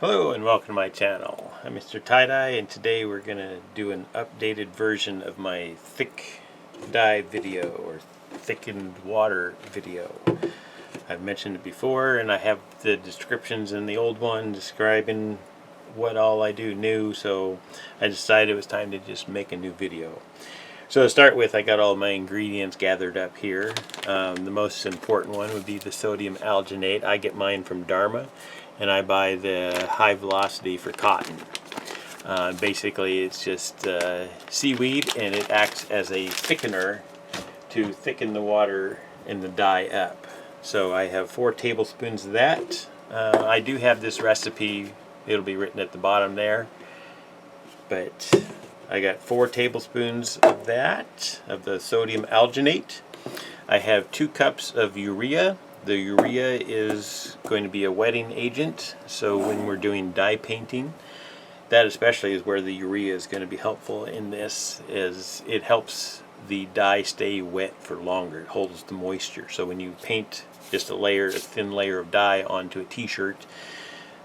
Hello and welcome to my channel. I'm MrTieDye, and today we're going to do an updated version of my thick dye video or thickened water video. I've mentioned it before, and I have the descriptions in the old one describing what all I do new, so I decided it was time to just make a new video. So to start with, I got all my ingredients gathered up here. The most important one would be the sodium alginate. I get mine from Dharma, and I buy the high velocity for cotton. Basically it's just seaweed, and it acts as a thickener to thicken the water in the dye up. So I have 4 tablespoons of that. I do have this recipe, it'll be written at the bottom there, but I got 4 tablespoons of that, of the sodium alginate. I have 2 cups of urea. The urea is going to be a wetting agent, so when we're doing dye painting, that especially is where the urea is going to be helpful in this, is it helps the dye stay wet for longer. It holds the moisture. So when you paint just a thin layer of dye onto a t-shirt,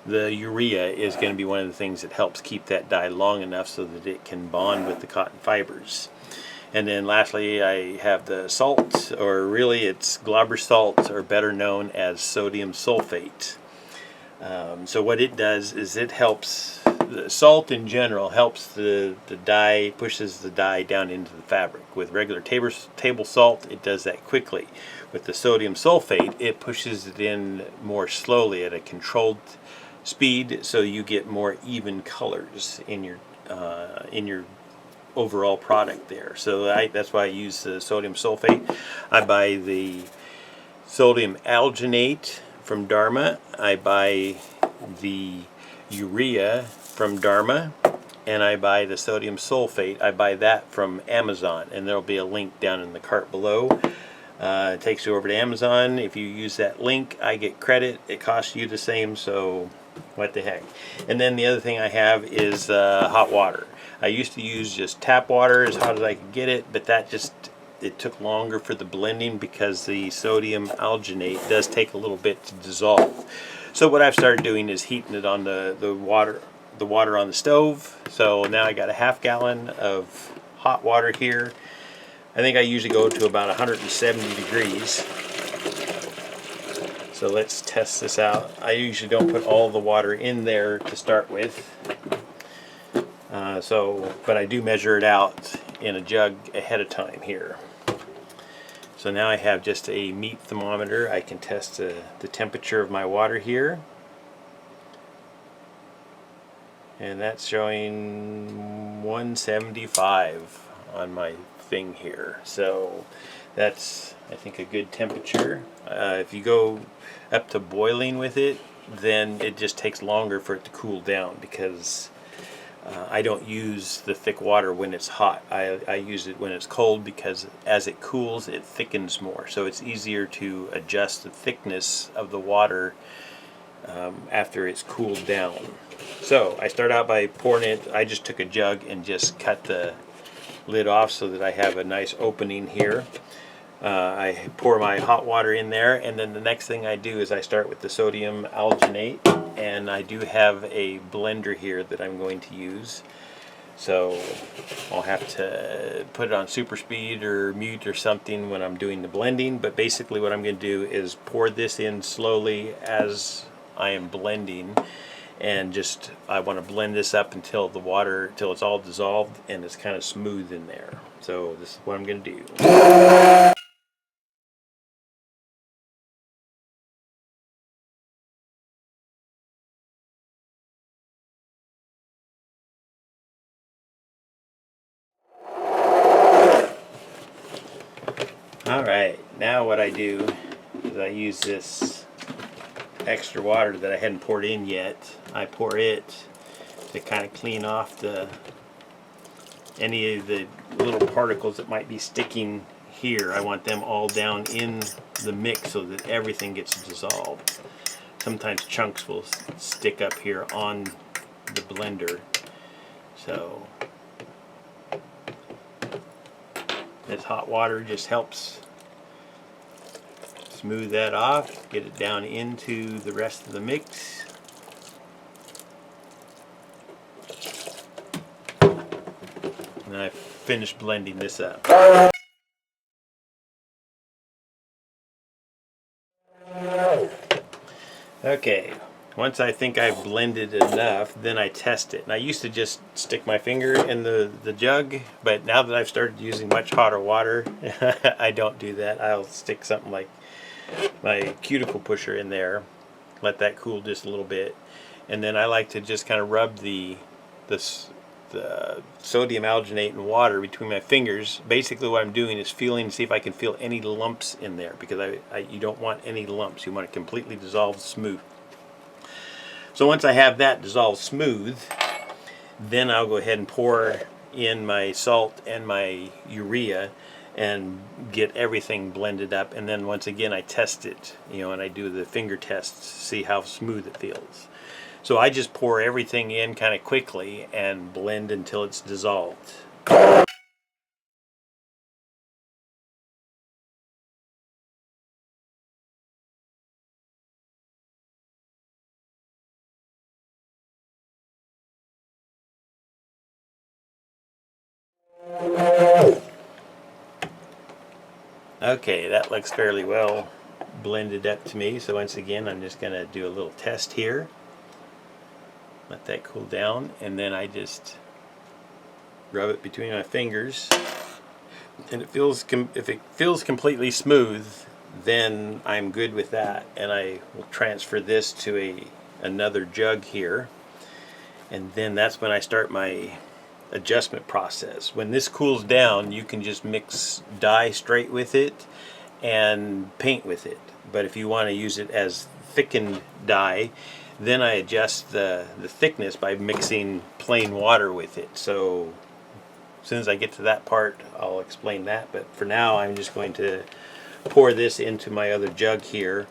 the urea is going to be one of the things that helps keep that dye long enough so that it can bond with the cotton fibers. And then lastly, I have the salt, or really it's glauber salt, or better known as sodium sulfate. So what it does is it helps, the salt in general helps the dye, pushes the dye down into the fabric. With regular table salt, it does that quickly. With the sodium sulfate, it pushes it in more slowly at a controlled speed, so you get more even colors in your overall product there. So that's why I use the sodium sulfate. I buy the sodium alginate from Dharma. I buy the urea from Dharma, and I buy the sodium sulfate. I buy that from Amazon, and there'll be a link down in the cart below. It takes you over to Amazon. If you use that link, I get credit. It costs you the same, so what the heck. And then the other thing I have is hot water. I used to use just tap water as hot as I could get it, but that just, it took longer for the blending because the sodium alginate does take a little bit to dissolve. So what I've started doing is heating it on the water on the stove. So now I got a ½ gallon of hot water here. I think I usually go to about 170 degrees. So let's test this out. I usually don't put all the water in there to start with. But I do measure it out in a jug ahead of time here. So now I have just a meat thermometer. I can test the temperature of my water here. And that's showing 175 on my thing here. So that's, I think, a good temperature. If you go up to boiling with it, then it just takes longer for it to cool down, because I don't use the thick water when it's hot. I use it when it's cold, because as it cools, it thickens more. So it's easier to adjust the thickness of the water after it's cooled down. So I start out by pouring it. I just took a jug and just cut the lid off so that I have a nice opening here. I pour my hot water in there, and then the next thing I do is I start with the sodium alginate, and I do have a blender here that I'm going to use. So I'll have to put it on super speed or mute or something when I'm doing the blending, but basically what I'm going to do is pour this in slowly as I am blending, and just I want to blend this up until the water, till it's all dissolved and it's kind of smooth in there. So this is what I'm going to do. Alright, now what I do is I use this extra water that I hadn't poured in yet. I pour it to kind of clean off any of the little particles that might be sticking here. I want them all down in the mix so that everything gets dissolved. Sometimes chunks will stick up here on the blender. So this hot water just helps smooth that off, get it down into the rest of the mix. And I finished blending this up. Okay, once I think I've blended enough, then I test it. And I used to just stick my finger in the jug, but now that I've started using much hotter water, I don't do that. I'll stick something like my cuticle pusher in there, let that cool just a little bit, and then I like to just kind of rub the sodium alginate and water between my fingers. Basically what I'm doing is feeling to see if I can feel any lumps in there, because you don't want any lumps. You want it completely dissolved smooth. So once I have that dissolved smooth, then I'll go ahead and pour in my salt and my urea and get everything blended up. And then once again I test it, and I do the finger tests to see how smooth it feels. So I just pour everything in kind of quickly and blend until it's dissolved. Okay, that looks fairly well blended up to me. So once again, I'm just going to do a little test here. Let that cool down, and then I just rub it between my fingers. And if it feels completely smooth, then I'm good with that. And I will transfer this to another jug here. And then that's when I start my adjustment process. When this cools down, you can just mix dye straight with it and paint with it. But if you want to use it as thickened dye, then I adjust the thickness by mixing plain water with it. So as soon as I get to that part, I'll explain that. But for now, I'm just going to pour this into my other jug here.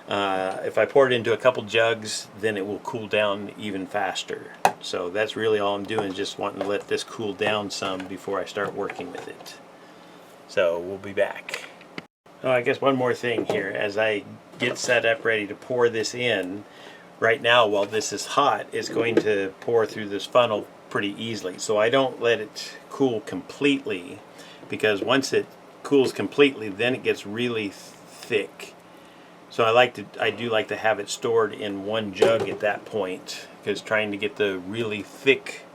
If I pour it into a couple jugs, then it will cool down even faster. So that's really all I'm doing, just wanting to let this cool down some before I start working with it. So we'll be back. Oh, I guess one more thing here. As I get set up ready to pour this in, right now while this is hot, it's going to pour through this funnel pretty easily. So I don't let it cool completely, because once it cools completely, then it gets really thick. So I do like to have it stored in one jug at that point, because trying to get the really thick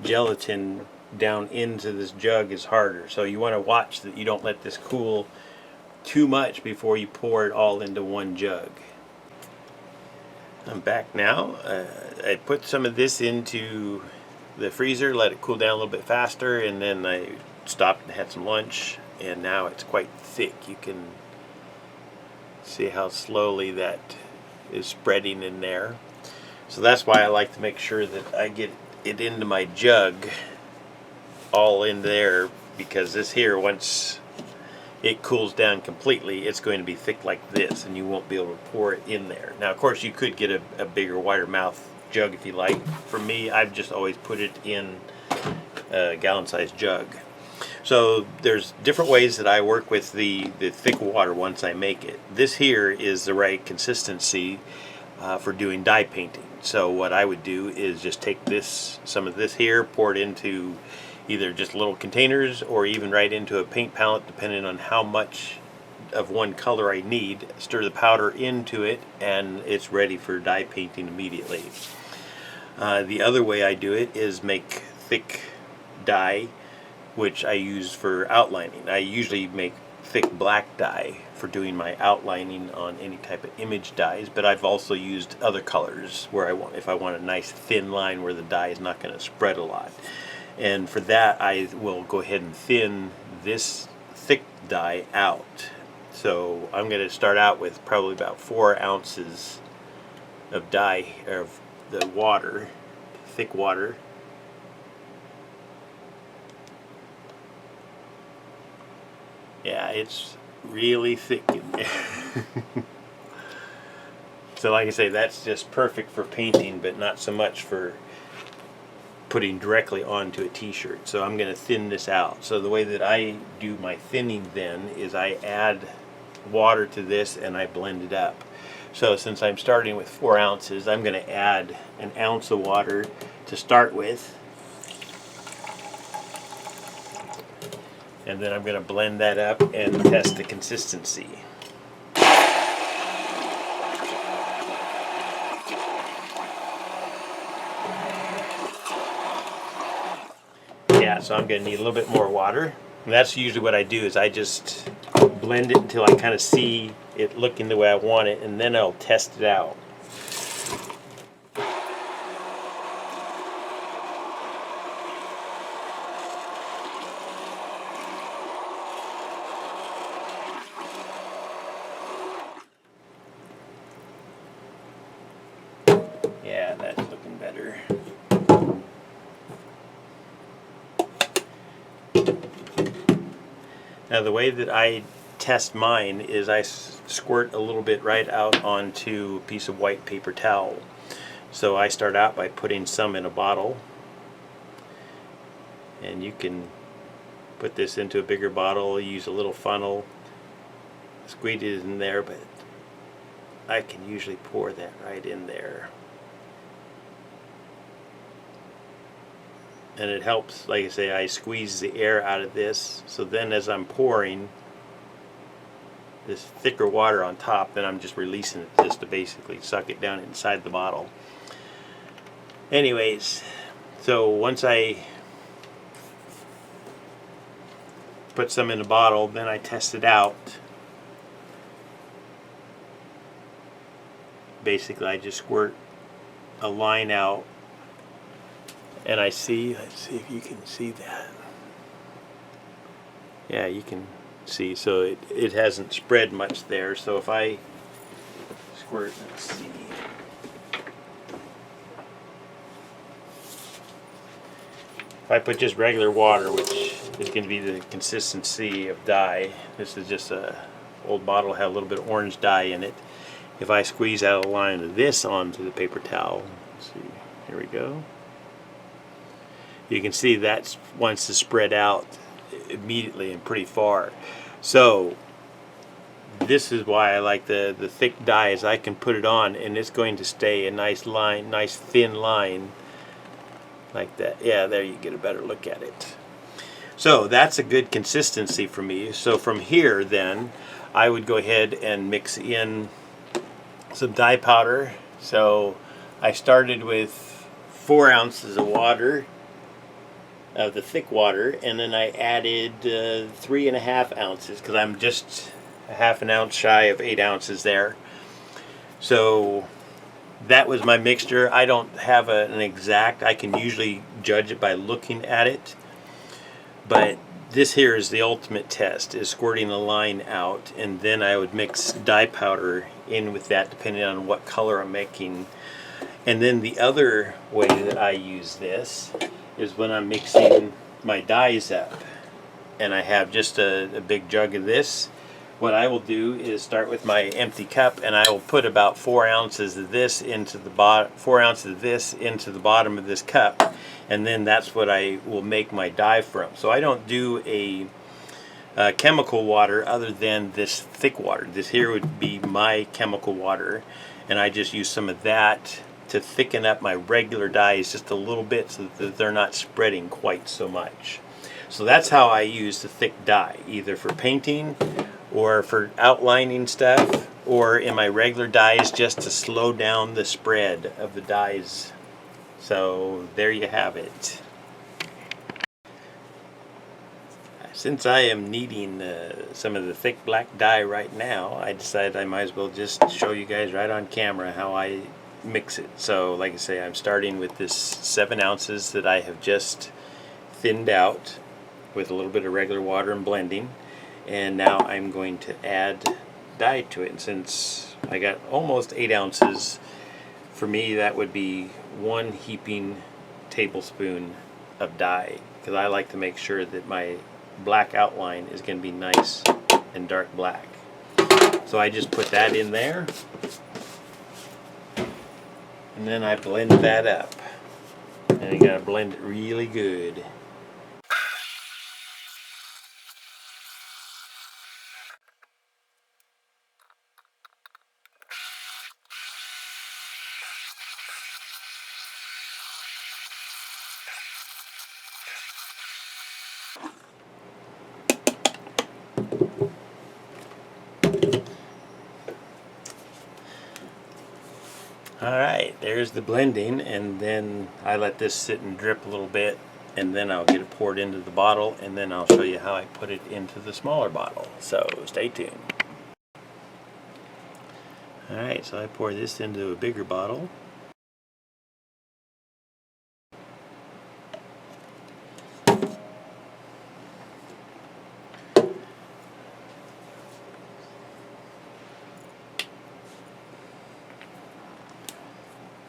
gelatin down into this jug is harder. So you want to watch that you don't let this cool too much before you pour it all into one jug. I'm back now. I put some of this into the freezer, let it cool down a little bit faster, and then I stopped and had some lunch, and now it's quite thick. You can see how slowly that is spreading in there. So that's why I like to make sure that I get it into my jug all in there, because this here, once it cools down completely, it's going to be thick like this, and you won't be able to pour it in there. Now of course you could get a bigger, wider mouth jug if you like. For me, I've just always put it in a gallon-sized jug. So there's different ways that I work with the thick water once I make it. This here is the right consistency for doing dye painting. So what I would do is just take some of this here, pour it into either just little containers or even right into a paint palette, depending on how much of one color I need. Stir the powder into it, and it's ready for dye painting immediately. The other way I do it is make thick dye, which I use for outlining. I usually make thick black dye for doing my outlining on any type of image dyes, but I've also used other colors where if I want a nice thin line where the dye is not going to spread a lot. And for that, I will go ahead and thin this thick dye out. So I'm going to start out with probably about 4 ounces of dye, of the water, thick water. Yeah, it's really thick in there. So like I say, that's just perfect for painting, but not so much for putting directly onto a t-shirt. So I'm going to thin this out. So the way that I do my thinning then is I add water to this and I blend it up. So since I'm starting with 4 ounces, I'm going to add 1 ounce of water to start with. And then I'm going to blend that up and test the consistency. Yeah, so I'm going to need a little bit more water. And that's usually what I do, is I just blend it until I kind of see it looking the way I want it, and then I'll test it out. Yeah, that's looking better. Now the way that I test mine is I squirt a little bit right out onto a piece of white paper towel. So I start out by putting some in a bottle, and you can put this into a bigger bottle, use a little funnel, squeeze it in there, but I can usually pour that right in there. And it helps, like I say, I squeeze the air out of this, so then as I'm pouring this thicker water on top, then I'm just releasing it just to basically suck it down inside the bottle. Anyways, so once I put some in a bottle, then I test it out. Basically, I just squirt a line out, and I see, let's see if you can see that. Yeah, you can see, so it hasn't spread much there. So if I squirt, let's see. If I put just regular water, which is going to be the consistency of dye, this is just a old bottle, had a little bit of orange dye in it. If I squeeze out a line of this onto the paper towel, let's see, here we go. You can see that wants to spread out immediately and pretty far. So this is why I like the thick dye, is I can put it on and it's going to stay a nice line, nice thin line like that. Yeah, there you get a better look at it. So that's a good consistency for me. So from here then I would go ahead and mix in some dye powder. So I started with 4 ounces of water, of the thick water, and then I added 3.5 ounces, because I'm just a half an ounce shy of 8 ounces there. So that was my mixture. I don't have an exact, I can usually judge it by looking at it, but this here is the ultimate test, is squirting a line out, and then I would mix dye powder in with that depending on what color I'm making. And then the other way that I use this is when I'm mixing my dyes up and I have just a big jug of this. What I will do is start with my empty cup, and I will put about 4 ounces of this into the bottom, 4 ounces of this into the bottom of this cup, and then that's what I will make my dye from. So I don't do a chemical water other than this thick water. This here would be my chemical water, and I just use some of that to thicken up my regular dyes just a little bit so that they're not spreading quite so much. So that's how I use the thick dye, either for painting or for outlining stuff, or in my regular dyes just to slow down the spread of the dyes. So there you have it. Since I am needing some of the thick black dye right now, I decided I might as well just show you guys right on camera how I mix it. So like I say, I'm starting with this 7 ounces that I have just thinned out with a little bit of regular water and blending, and now I'm going to add dye to it. And since I got almost 8 ounces, for me that would be 1 heaping tablespoon of dye, because I like to make sure that my black outline is going to be nice and dark black. So I just put that in there, and then I blend that up, and you got to blend it really good. Alright, there's the blending, and then I let this sit and drip a little bit, and then I'll get it poured into the bottle, and then I'll show you how I put it into the smaller bottle. So stay tuned. Alright, so I pour this into a bigger bottle.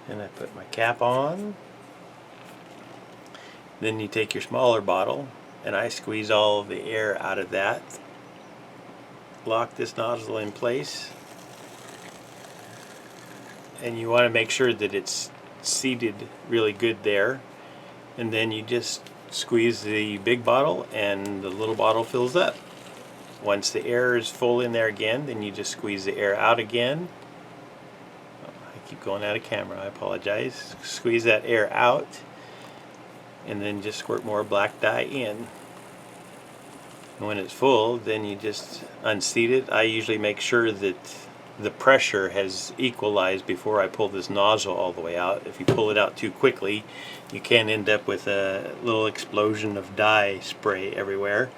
And I put my cap on. Then you take your smaller bottle, and I squeeze all of the air out of that. Lock this nozzle in place. And you want to make sure that it's seated really good there. And then you just squeeze the big bottle and the little bottle fills up. Once the air is full in there again, then you just squeeze the air out again. Keep going out of camera, I apologize. Squeeze that air out and then just squirt more black dye in. And when it's full, then you just unseat it. I usually make sure that the pressure has equalized before I pull this nozzle all the way out. If you pull it out too quickly, you can end up with a little explosion of dye spray everywhere.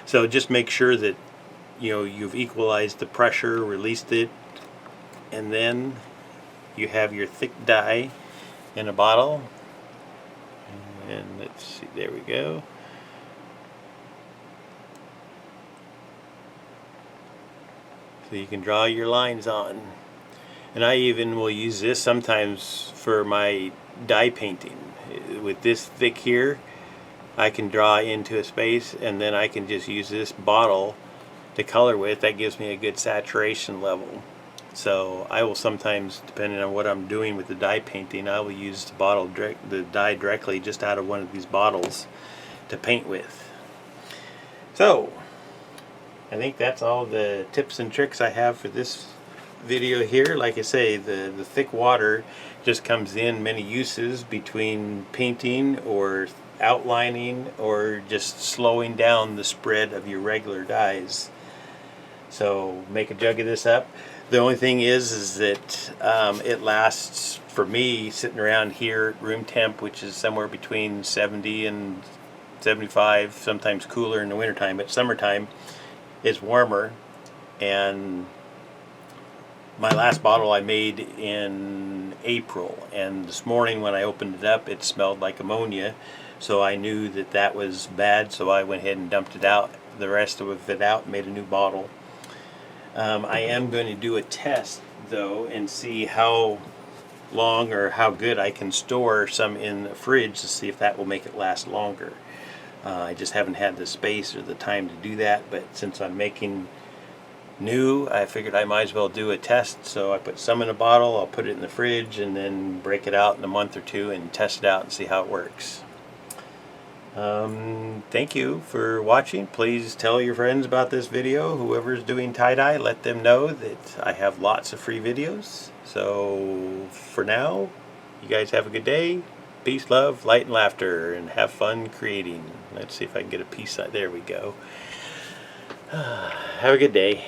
So just make sure that you've equalized the pressure, released it, and then you have your thick dye in a bottle. And let's see, there we go. So you can draw your lines on. And I even will use this sometimes for my dye painting. With this thick here, I can draw into a space, and then I can just use this bottle to color with. That gives me a good saturation level. So I will sometimes, depending on what I'm doing with the dye painting, I will use the dye directly just out of one of these bottles to paint with. So I think that's all the tips and tricks I have for this video here. Like I say, the thick water just comes in many uses between painting or outlining or just slowing down the spread of your regular dyes. So make a jug of this up. The only thing is that it lasts, for me, sitting around here at room temp, which is somewhere between 70 and 75, sometimes cooler in the wintertime, but summertime it's warmer. And my last bottle I made in April, and this morning when I opened it up, it smelled like ammonia, so I knew that that was bad, so I went ahead and dumped it out, the rest of it out, and made a new bottle. I am going to do a test though and see how long or how good I can store some in the fridge to see if that will make it last longer. I just haven't had the space or the time to do that, but since I'm making new, I figured I might as well do a test. So I put some in a bottle, I'll put it in the fridge, and then break it out in a month or two and test it out and see how it works. Thank you for watching. Please tell your friends about this video. Whoever's doing tie-dye, let them know that I have lots of free videos. So for now, you guys have a good day. Peace, love, light, and laughter, and have fun creating. Let's see if I can get a piece. There we go. Have a good day.